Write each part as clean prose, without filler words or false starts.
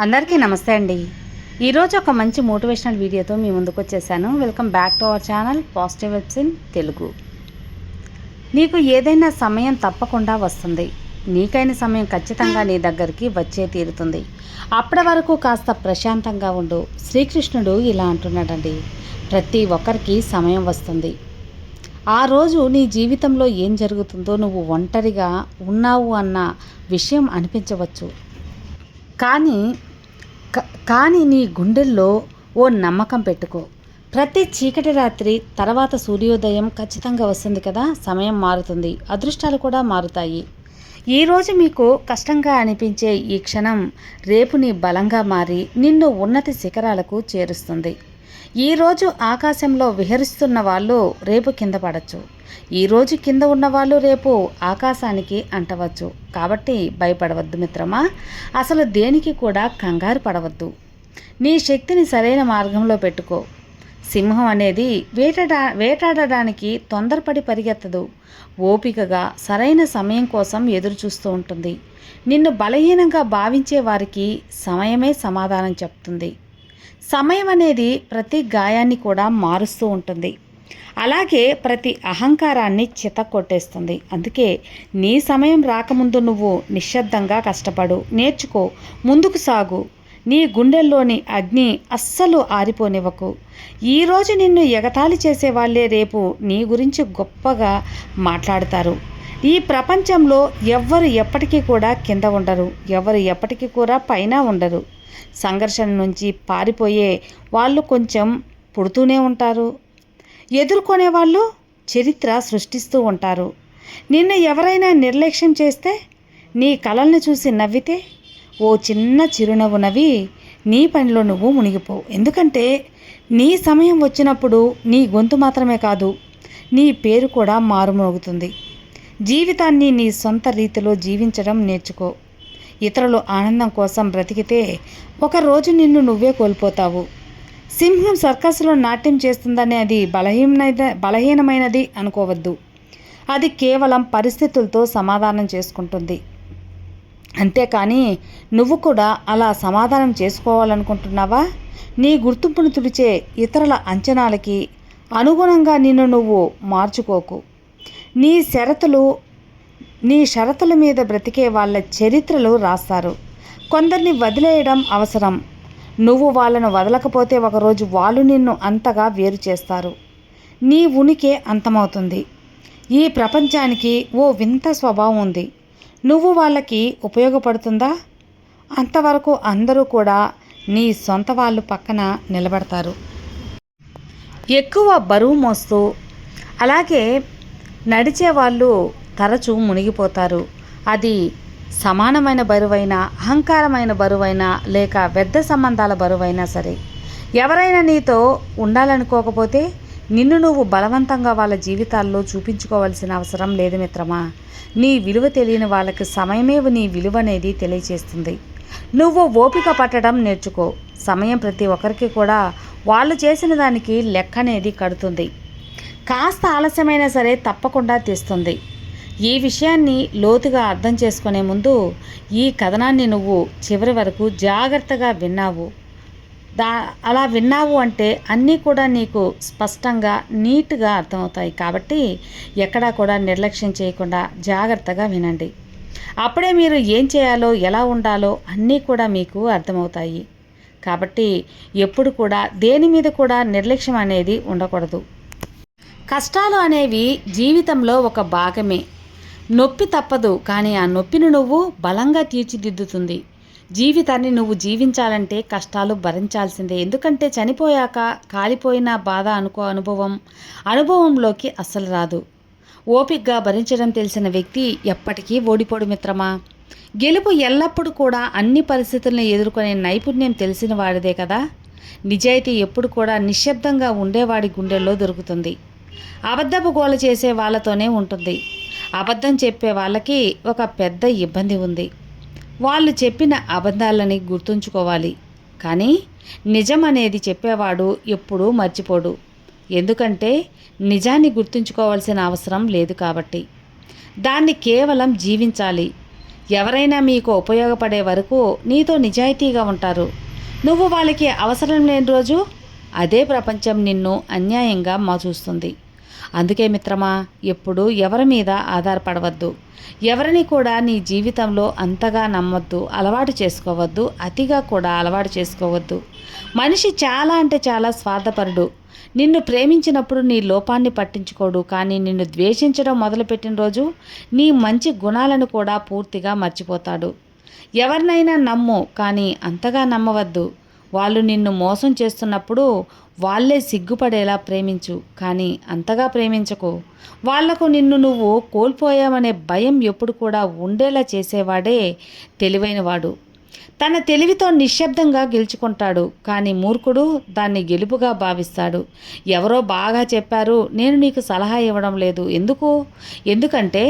అందరికీ నమస్తే అండి. ఈరోజు ఒక మంచి మోటివేషనల్ వీడియోతో మీ ముందుకు వచ్చేసాను. Welcome back to our channel positive webs in Telugu. నీకు ఏదైనా సమయం తప్పకుండా వస్తుంది. నీకైన సమయం ఖచ్చితంగా నీ దగ్గరికి వచ్చే తీరుతుంది. అప్పటి వరకు కాస్త ప్రశాంతంగా ఉండు. శ్రీకృష్ణుడు ఇలా అంటున్నాడండి, ప్రతి ఒక్కరికి సమయం వస్తుంది. ఆ రోజు నీ జీవితంలో ఏం జరుగుతుందో నువ్వు ఒంటరిగా ఉన్నావు అన్న విషయం అనిపించవచ్చు. కానీ నీ గుండెల్లో ఓ నమ్మకం పెట్టుకో. ప్రతి చీకటి రాత్రి తర్వాత సూర్యోదయం ఖచ్చితంగా వస్తుంది కదా. సమయం మారుతుంది, అదృష్టాలు కూడా మారుతాయి. ఈరోజు మీకు కష్టంగా అనిపించే ఈ క్షణం రేపు నీ బలంగా మారి నిన్ను ఉన్నత శిఖరాలకు చేరుస్తుంది. ఈరోజు ఆకాశంలో విహరిస్తున్న వాళ్ళు రేపు కింద పడచ్చు. ఈరోజు కింద ఉన్నవాళ్ళు రేపు ఆకాశానికి అంటవచ్చు. కాబట్టి భయపడవద్దు మిత్రమా. అసలు దేనికి కూడా కంగారు పడవద్దు. నీ శక్తిని సరైన మార్గంలో పెట్టుకో. సింహం అనేది వేటాడడానికి తొందరపడి పరిగెత్తదు. ఓపికగా సరైన సమయం కోసం ఎదురు చూస్తూ ఉంటుంది. నిన్ను బలహీనంగా భావించే వారికి సమయమే సమాధానం చెప్తుంది. సమయం అనేది ప్రతి గాయాన్ని కూడా మారుస్తూ ఉంటుంది. అలాగే ప్రతి అహంకారాన్ని చితక్కొట్టేస్తుంది. అందుకే నీ సమయం రాకముందు నువ్వు నిశ్శబ్దంగా కష్టపడు, నేర్చుకో, ముందుకు సాగు. నీ గుండెల్లోని అగ్ని అస్సలు ఆరిపోనివ్వకు. ఈరోజు నిన్ను ఎగతాళి చేసేవాళ్లే రేపు నీ గురించి గొప్పగా మాట్లాడతారు. ఈ ప్రపంచంలో ఎవ్వరు ఎప్పటికీ కూడా కింద ఉండరు, ఎవరు ఎప్పటికీ కూడా పైన ఉండరు. సంఘర్షణ నుంచి పారిపోయే వాళ్ళు కొంచెం పుడుతూనే ఉంటారు. ఎదుర్కొనే వాళ్ళు చరిత్ర సృష్టిస్తూ ఉంటారు. నిన్ను ఎవరైనా నిర్లక్ష్యం చేస్తే, నీ కలల్ని చూసి నవ్వితే ఓ చిన్న చిరునవ్వు నవ్వి నీ పనిలో నువ్వు మునిగిపో. ఎందుకంటే నీ సమయం వచ్చినప్పుడు నీ గొంతు మాత్రమే కాదు, నీ పేరు కూడా మారుమోగుతుంది. జీవితాన్ని నీ సొంత రీతిలో జీవించడం నేర్చుకో. ఇతరులు ఆనందం కోసం బ్రతికితే ఒకరోజు నిన్ను నువ్వే కోల్పోతావు. సింహం సర్కస్లో నాట్యం చేస్తుందని అది బలహీనమైనది అనుకోవద్దు. అది కేవలం పరిస్థితులతో సమాధానం చేసుకుంటుంది. అంతేకాని నువ్వు కూడా అలా సమాధానం చేసుకోవాలనుకుంటున్నావా? నీ గుర్తింపును తుడిచే ఇతరుల అంచనాలకి అనుగుణంగా నిన్ను నువ్వు మార్చుకోకు. నీ షరతుల మీద బ్రతికే వాళ్ళ చరిత్రలు రాస్తారు. కొందరిని వదిలేయడం అవసరం. నువ్వు వాళ్ళను వదలకపోతే ఒకరోజు వాళ్ళు నిన్ను అంతగా వేరు చేస్తారు. నీ ఉనికి అంతమవుతుంది. ఈ ప్రపంచానికి ఓ వింత స్వభావం ఉంది. నువ్వు వాళ్ళకి ఉపయోగపడుతుందా? అంతవరకు అందరూ కూడా నీ సొంత వాళ్ళు పక్కన నిలబడతారు. ఎక్కువ బరువు మోస్తూ అలాగే నడిచే వాళ్ళు తరచూ మునిగిపోతారు. అది సమానమైన బరువైనా, అహంకారమైన బరువైనా, లేక వ్యర్థ సంబంధాల బరువైనా సరే. ఎవరైనా నీతో ఉండాలనుకోకపోతే నిన్ను నువ్వు బలవంతంగా వాళ్ళ జీవితాల్లో చూపించుకోవాల్సిన అవసరం లేదు మిత్రమా. నీ విలువ తెలియని వాళ్ళకి సమయమే నీ విలువ అనేది తెలియచేస్తుంది. నువ్వు ఓపిక పట్టడం నేర్చుకో. సమయం ప్రతి ఒక్కరికి కూడా వాళ్ళు చేసిన దానికి లెక్క అనేది కడుతుంది. కాస్త ఆలస్యమైనా సరే తప్పకుండా తెస్తుంది. ఈ విషయాన్ని లోతుగా అర్థం చేసుకునే ముందు ఈ కథనాన్ని నువ్వు చివరి వరకు జాగ్రత్తగా విన్నావు. అలా విన్నావు అంటే అన్నీ కూడా నీకు స్పష్టంగా నీట్గా అర్థమవుతాయి. కాబట్టి ఎక్కడా కూడా నిర్లక్ష్యం చేయకుండా జాగ్రత్తగా వినండి. అప్పుడే మీరు ఏం చేయాలో, ఎలా ఉండాలో అన్నీ కూడా మీకు అర్థమవుతాయి. కాబట్టి ఎప్పుడు కూడా దేని మీద కూడా నిర్లక్ష్యం అనేది ఉండకూడదు. కష్టాలు అనేవి జీవితంలో ఒక భాగమే. నొప్పి తప్పదు, కానీ ఆ నొప్పిని నువ్వు బలంగా తీర్చిదిద్దుతుంది. జీవితాన్ని నువ్వు జీవించాలంటే కష్టాలు భరించాల్సిందే. ఎందుకంటే చనిపోయాక కాలిపోయిన బాధ అనుభవంలోకి అస్సలు రాదు. ఓపికగా భరించడం తెలిసిన వ్యక్తి ఎప్పటికీ ఓడిపోడు మిత్రమా. గెలుపు ఎల్లప్పుడూ కూడా అన్ని పరిస్థితులను ఎదుర్కొనే నైపుణ్యం తెలిసిన వాడిదే కదా. నిజాయితీ ఎప్పుడు కూడా నిశ్శబ్దంగా ఉండేవాడి గుండెల్లో దొరుకుతుంది. అబద్ధపు గోల చేసే వాళ్ళతోనే ఉంటుంది. అబద్ధం చెప్పే వాళ్ళకి ఒక పెద్ద ఇబ్బంది ఉంది. వాళ్ళు చెప్పిన అబద్ధాలని గుర్తుంచుకోవాలి. కానీ నిజం అనేది చెప్పేవాడు ఎప్పుడూ మర్చిపోడు. ఎందుకంటే నిజాన్ని గుర్తుంచుకోవాల్సిన అవసరం లేదు కాబట్టి. దాన్ని కేవలం జీవించాలి. ఎవరైనా మీకు ఉపయోగపడే వరకు నీతో నిజాయితీగా ఉంటారు. నువ్వు వాళ్ళకి అవసరం లేని రోజు అదే ప్రపంచం నిన్ను అన్యాయంగా చూస్తుంది. అందుకే మిత్రమా, ఎప్పుడూ ఎవరి మీద ఆధారపడవద్దు. ఎవరిని కూడా నీ జీవితంలో అంతగా నమ్మొద్దు, అలవాటు చేసుకోవద్దు, అతిగా కూడా అలవాటు చేసుకోవద్దు. మనిషి చాలా అంటే చాలా స్వార్థపరుడు. నిన్ను ప్రేమించినప్పుడు నీ లోపాన్ని పట్టించుకోడు, కానీ నిన్ను ద్వేషించడం మొదలుపెట్టిన రోజు నీ మంచి గుణాలను కూడా పూర్తిగా మర్చిపోతాడు. ఎవరినైనా నమ్ము, కానీ అంతగా నమ్మవద్దు. వాళ్ళు నిన్ను మోసం చేస్తున్నప్పుడు వాళ్ళే సిగ్గుపడేలా ప్రేమించు, కానీ అంతగా ప్రేమించకు. వాళ్లకు నిన్ను నువ్వు కోల్పోయావనే భయం ఎప్పుడు కూడా ఉండేలా చేసేవాడే తెలివైనవాడు. తన తెలివితో నిశ్శబ్దంగా గెలుచుకుంటాడు, కానీ మూర్ఖుడు దాన్ని గెలుపుగా భావిస్తాడు. ఎవరో బాగా చెప్పారు, నేను నీకు సలహా ఇవ్వడం లేదు. ఎందుకంటే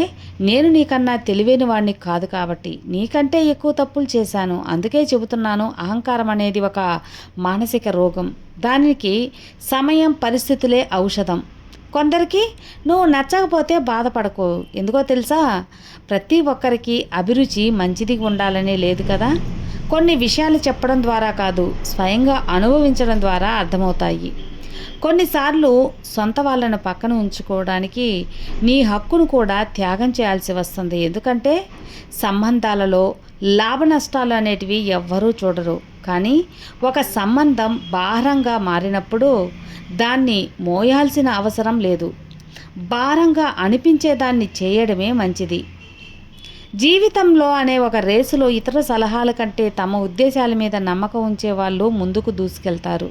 నేను నీకన్నా తెలివైన వాడిని కాదు కాబట్టి. నీకంటే ఎక్కువ తప్పులు చేశాను, అందుకే చెబుతున్నాను. అహంకారం అనేది ఒక మానసిక రోగం. దానికి సమయం, పరిస్థితులే ఔషధం. కొందరికి నువ్వు నచ్చకపోతే బాధపడకు. ఎందుకో తెలుసా, ప్రతి ఒక్కరికి అభిరుచి మంచిది ఉండాలని లేదు కదా. కొన్ని విషయాలు చెప్పడం ద్వారా కాదు, స్వయంగా అనుభవించడం ద్వారా అర్థమవుతాయి. కొన్నిసార్లు సొంత వాళ్ళను పక్కన ఉంచుకోవడానికి నీ హక్కును కూడా త్యాగం చేయాల్సి వస్తుంది. ఎందుకంటే సంబంధాలలో లాభ నష్టాలు అనేటివి ఎవ్వరూ చూడరు. కానీ ఒక సంబంధం భారంగా మారినప్పుడు దాన్ని మోయాల్సిన అవసరం లేదు. భారంగా అనిపించేదాన్ని చేయడమే మంచిది. జీవితంలో అనే ఒక రేసులో ఇతర సలహాల కంటే తమ ఉద్దేశాల మీద నమ్మకం ఉంచే వాళ్ళు ముందుకు దూసుకెళ్తారు.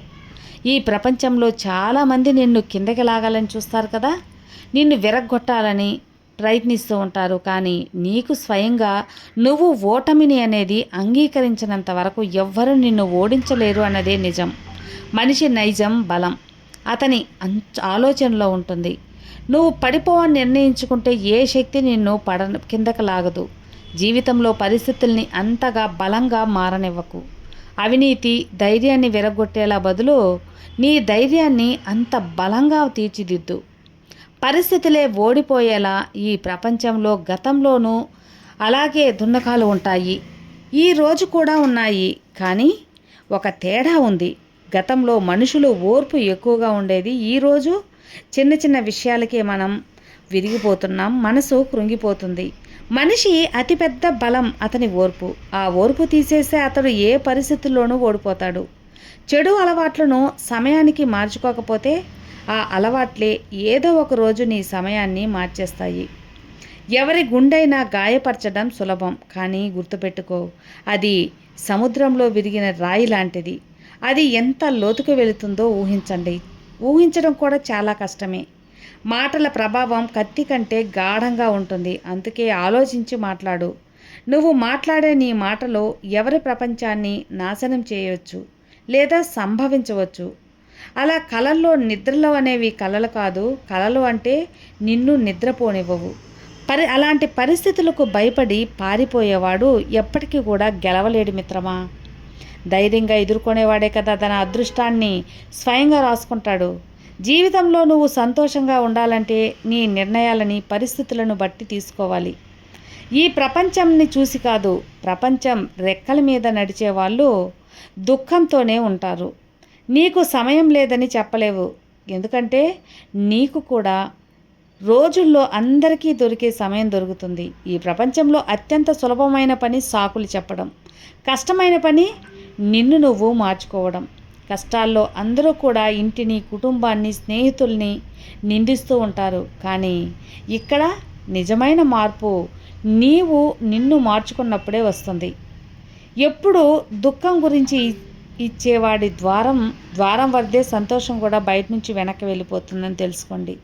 ఈ ప్రపంచంలో చాలామంది నిన్ను కిందకి లాగాలని చూస్తారు కదా, నిన్ను విరగ్గొట్టాలని ప్రయత్నిస్తూ ఉంటారు. కానీ నీకు స్వయంగా నువ్వు ఓటమిని అనేది అంగీకరించినంత వరకు ఎవ్వరూ నిన్ను ఓడించలేరు అన్నదే నిజం. మనిషి నైజం బలం అతని ఆలోచనలో ఉంటుంది. నువ్వు పడిపోవని నిర్ణయించుకుంటే ఏ శక్తి నిన్ను కిందకు లాగదు. జీవితంలో పరిస్థితుల్ని అంతగా బలంగా మారనివ్వకు. అవినీతి ధైర్యాన్ని విరగొట్టేలా బదులు నీ ధైర్యాన్ని అంత బలంగా తీర్చిదిద్దు. పరిస్థితులే ఓడిపోయేలా ఈ ప్రపంచంలో గతంలోనూ అలాగే దున్నకాలు ఉంటాయి, ఈ రోజు కూడా ఉన్నాయి. కానీ ఒక తేడా ఉంది. గతంలో మనుషులు ఓర్పు ఎక్కువగా ఉండేది. ఈరోజు చిన్న చిన్న విషయాలకే మనం విరిగిపోతున్నాం, మనసు కృంగిపోతుంది. మనిషి అతిపెద్ద బలం అతని ఓర్పు. ఆ ఓర్పు తీసేస్తే అతడు ఏ పరిస్థితుల్లోనూ ఓడిపోతాడు. చెడు అలవాట్లను సమయానికి మార్చుకోకపోతే ఆ అలవాట్లే ఏదో ఒక రోజు నీ సమయాన్ని మార్చేస్తాయి. ఎవరి గుండైనా గాయపరచడం సులభం, కానీ గుర్తుపెట్టుకో, అది సముద్రంలో విరిగిన రాయి లాంటిది. అది ఎంత లోతుకు వెళుతుందో ఊహించడం కూడా చాలా కష్టమే. మాటల ప్రభావం కత్తి కంటే గాఢంగా ఉంటుంది. అందుకే ఆలోచించి మాట్లాడు. నువ్వు మాట్లాడే నీ మాటలో ఎవరి ప్రపంచాన్ని నాశనం చేయవచ్చు లేదా సంభవించవచ్చు. అలా కలల్లో నిద్రలో అనేవి కలలు కాదు. కలలు అంటే నిన్ను నిద్రపోనివ్వవు. అలాంటి పరిస్థితులకు భయపడి పారిపోయేవాడు ఎప్పటికీ కూడా గెలవలేడు మిత్రమా. ధైర్యంగా ఎదుర్కొనేవాడే కదా తన అదృష్టాన్ని స్వయంగా రాసుకుంటాడు. జీవితంలో నువ్వు సంతోషంగా ఉండాలంటే నీ నిర్ణయాలని పరిస్థితులను బట్టి తీసుకోవాలి. ఈ ప్రపంచాన్ని చూసి కాదు, ప్రపంచం రెక్కల మీద నడిచే వాళ్ళు దుఃఖంతోనే ఉంటారు. నీకు సమయం లేదని చెప్పలేవు, ఎందుకంటే నీకు కూడా రోజుల్లో అందరికీ దొరికే సమయం దొరుకుతుంది. ఈ ప్రపంచంలో అత్యంత సులభమైన పని సాకులు చెప్పడం, కష్టమైన పని నిన్ను నువ్వు మార్చుకోవడం. కష్టాల్లో అందరూ కూడా ఇంటిని, కుటుంబాన్ని, స్నేహితుల్ని నిందిస్తూ ఉంటారు. కానీ ఇక్కడ నిజమైన మార్పు నీవు నిన్ను మార్చుకున్నప్పుడే వస్తుంది. ఎప్పుడు దుఃఖం గురించి ఇచ్చేవాడి ద్వారం వద్దే సంతోషం కూడా బయట నుంచి వెనక్కి వెళ్ళిపోతుందని తెలుసుకోండి.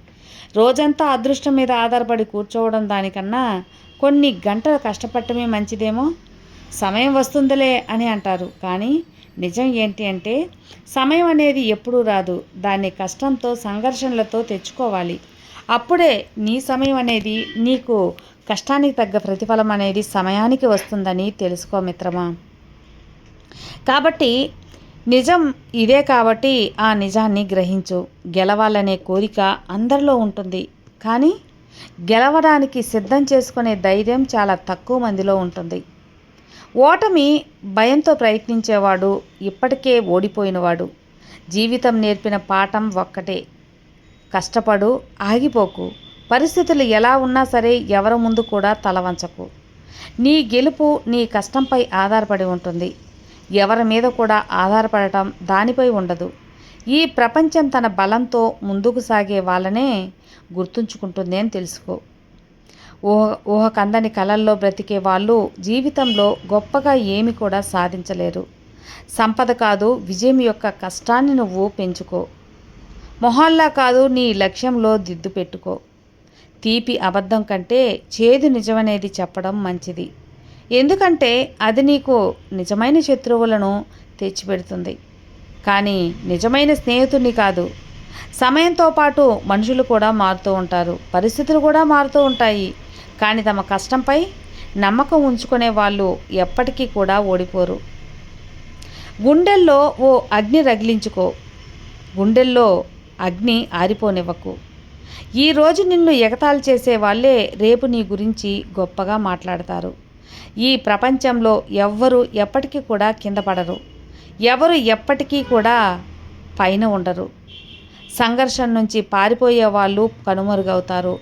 రోజంతా అదృష్టం మీద ఆధారపడి కూర్చోవడం దానికన్నా కొన్ని గంటలు కష్టపడటమే మంచిదేమో. సమయం వస్తుందిలే అని అంటారు, కానీ నిజం ఏంటి అంటే సమయం అనేది ఎప్పుడూ రాదు. దాన్ని కష్టంతో, సంఘర్షణలతో తెచ్చుకోవాలి. అప్పుడే నీ సమయం అనేది, నీకు కష్టానికి తగ్గ ప్రతిఫలం అనేది సమయానికి వస్తుందని తెలుసుకో మిత్రమా. కాబట్టి నిజం ఇదే, కాబట్టి ఆ నిజాన్ని గ్రహించు. గెలవాలనే కోరిక అందరిలో ఉంటుంది, కానీ గెలవడానికి సిద్ధం చేసుకునే ధైర్యం చాలా తక్కువ మందిలో ఉంటుంది. ఓటమి భయంతో ప్రయత్నించేవాడు ఇప్పటికే ఓడిపోయినవాడు. జీవితం నేర్పిన పాఠం ఒక్కటే, కష్టపడు, ఆగిపోకు. పరిస్థితులు ఎలా ఉన్నా సరే ఎవరి ముందు కూడా తలవంచకు. నీ గెలుపు నీ కష్టంపై ఆధారపడి ఉంటుంది. ఎవరి మీద కూడా ఆధారపడటం దానిపై ఉండదు. ఈ ప్రపంచం తన బలంతో ముందుకు సాగే వాళ్ళనే గుర్తుంచుకుంటుంది అని తెలుసుకో. ఊహకందని కలల్లో బ్రతికే వాళ్ళు జీవితంలో గొప్పగా ఏమి కూడా సాధించలేరు. సంపద కాదు, విజయం యొక్క కష్టాన్ని నువ్వు పెంచుకో. మొహల్లా కాదు, నీ లక్ష్యంలో దిద్దు పెట్టుకో. తీపి అబద్ధం కంటే చేదు నిజమనేది చెప్పడం మంచిది. ఎందుకంటే అది నీకు నిజమైన శత్రువులను తెచ్చిపెడుతుంది, కానీ నిజమైన స్నేహితుడిని కాదు. సమయంతో పాటు మనుషులు కూడా మారుతూ ఉంటారు, పరిస్థితులు కూడా మారుతూ ఉంటాయి. కానీ తమ కష్టంపై నమ్మకం ఉంచుకునే వాళ్ళు ఎప్పటికీ కూడా ఓడిపోరు. గుండెల్లో ఓ అగ్ని రగిలించుకో, గుండెల్లో అగ్ని ఆరిపోనివ్వకు. ఈరోజు నిన్ను ఎగతాళి చేసే వాళ్ళే రేపు నీ గురించి గొప్పగా మాట్లాడతారు. ఈ ప్రపంచంలో ఎవ్వరు ఎప్పటికీ కూడా కింద పడరు, ఎవరు ఎప్పటికీ కూడా పైన ఉండరు. సంఘర్షణ నుంచి పారిపోయే వాళ్ళు కనుమరుగవుతారు,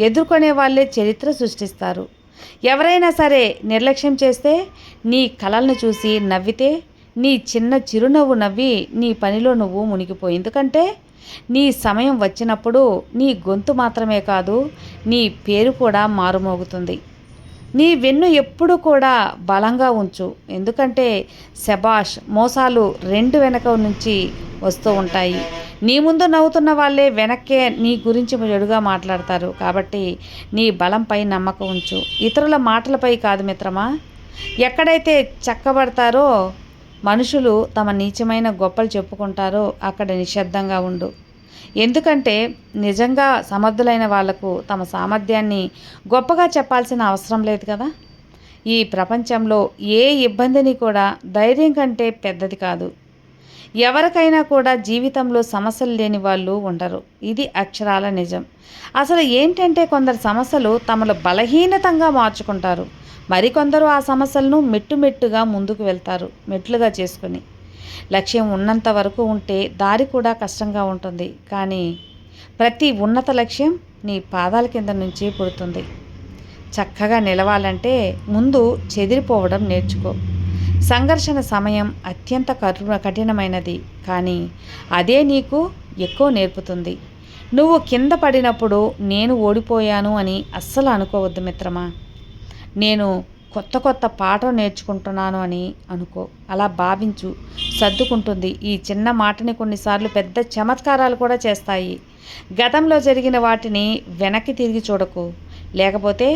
ఎదుర్కొనే వాళ్ళే చరిత్ర సృష్టిస్తారు. ఎవరైనా సరే నిర్లక్ష్యం చేస్తే, నీ కలల్ని చూసి నవ్వితే, నీ చిన్న చిరునవ్వు నవ్వి నీ పనిలో నువ్వు మునిగిపోయి. ఎందుకంటే నీ సమయం వచ్చినప్పుడు నీ గొంతు మాత్రమే కాదు, నీ పేరు కూడా మారుమోగుతుంది. నీ వెన్ను ఎప్పుడు కూడా బలంగా ఉంచు. ఎందుకంటే శబాష్ మోసాలు రెండు వెనక నుంచి వస్తూ ఉంటాయి. నీ ముందు నవ్వుతున్న వాళ్ళే వెనక్కే నీ గురించి చెడుగా మాట్లాడతారు. కాబట్టి నీ బలంపై నమ్మకం ఉంచు, ఇతరుల మాటలపై కాదు మిత్రమా. ఎక్కడైతే చక్కబడతారో మనుషులు తమ నీచమైన గొప్పలు చెప్పుకుంటారో అక్కడ నిశ్శబ్దంగా ఉండు. ఎందుకంటే నిజంగా సమర్థులైన వాళ్లకు తమ సామర్థ్యాన్ని గొప్పగా చెప్పాల్సిన అవసరం లేదు కదా. ఈ ప్రపంచంలో ఏ ఇబ్బందిని కూడా ధైర్యం కంటే పెద్దది కాదు. ఎవరికైనా కూడా జీవితంలో సమస్యలు లేని వాళ్ళు ఉండరు, ఇది అక్షరాల నిజం. అసలు ఏంటంటే కొందరు సమస్యలు తమలో బలహీనతంగా మార్చుకుంటారు, మరికొందరు ఆ సమస్యలను మెట్టుగా ముందుకు వెళ్తారు. మెట్లుగా చేసుకుని లక్ష్యం ఉన్నంత వరకు ఉంటే దారి కూడా కష్టంగా ఉంటుంది, కానీ ప్రతి ఉన్నత లక్ష్యం నీ పాదాల కింద నుంచి పుడుతుంది. చక్కగా నిలవాలంటే ముందు చెదిరిపోవడం నేర్చుకో. సంఘర్షణ సమయం అత్యంత కఠినమైనది, కానీ అదే నీకు ఎక్కువ నేర్పుతుంది. నువ్వు కింద పడినప్పుడు నేను ఓడిపోయాను అని అస్సలు అనుకోవద్దు మిత్రమా. నేను కొత్త పాఠం నేర్చుకుంటున్నాను అని అనుకో. అలా భావించు, సర్దుకుంటుంది. ఈ చిన్న మాటని కొన్నిసార్లు పెద్ద చమత్కారాలు కూడా చేస్తాయి. గతంలో జరిగిన వాటిని వెనక్కి తిరిగి చూడకు, లేకపోతే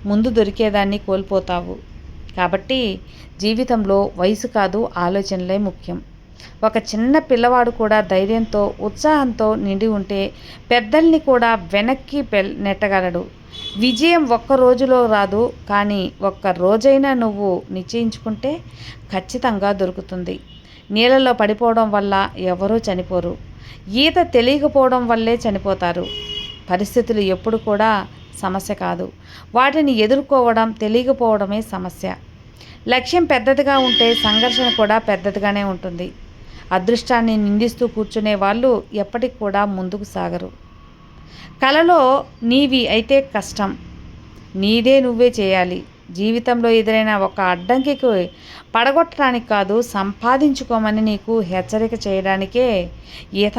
ముందు దొరికేదాన్ని కోల్పోతావు. కాబట్టి జీవితంలో వయసు కాదు, ఆలోచనలే ముఖ్యం. ఒక చిన్న పిల్లవాడు కూడా ధైర్యంతో ఉత్సాహంతో నిండి ఉంటే పెద్దల్ని కూడా వెనక్కి నెట్టగలడు. విజయం ఒక్క రోజులో రాదు, కానీ ఒక్క రోజైనా నువ్వు నిశ్చయించుకుంటే ఖచ్చితంగా దొరుకుతుంది. నీళ్ళలో పడిపోవడం వల్ల ఎవరూ చనిపోరు, ఈత తెలియకపోవడం వల్లే చనిపోతారు. పరిస్థితులు ఎప్పుడు కూడా సమస్య కాదు, వాటిని ఎదుర్కోవడం తెలియకపోవడమే సమస్య. లక్ష్యం పెద్దదిగా ఉంటే సంఘర్షణ కూడా పెద్దదిగానే ఉంటుంది. అదృష్టాన్ని నిందిస్తూ కూర్చునే వాళ్ళు ఎప్పటికి కూడా ముందుకు సాగరు. కలలో నీవి అయితే కష్టం నీదే నువ్వే చేయాలి. జీవితంలో ఎదురైన ఒక అడ్డంకికి పడగొట్టడానికి కాదు, సంపాదించుకోమని నీకు హెచ్చరిక చేయడానికే ఈత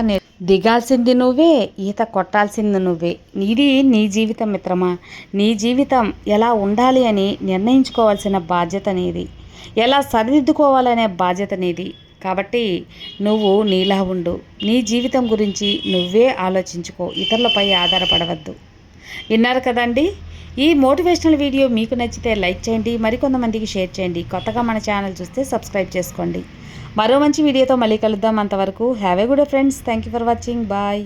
దిగాల్సింది నువ్వే, ఈత కొట్టాల్సింది నువ్వే. నీది నీ జీవితం మిత్రమా. నీ జీవితం ఎలా ఉండాలి అని నిర్ణయించుకోవాల్సిన బాధ్యత నీది, ఎలా సరిదిద్దుకోవాలనే బాధ్యత నీది. కాబట్టి నువ్వు నీలా ఉండు, నీ జీవితం గురించి నువ్వే ఆలోచించుకో, ఇతరులపై ఆధారపడవద్దు. విన్నారు కదండి. ఈ మోటివేషనల్ వీడియో మీకు నచ్చితే లైక్ చేయండి, మరికొంతమందికి షేర్ చేయండి. కొత్తగా మన ఛానల్ చూస్తే సబ్స్క్రైబ్ చేసుకోండి. మరో మంచి వీడియోతో మళ్ళీ కలుద్దాం. అంతవరకు have a good friends. Thank you for watching. Bye.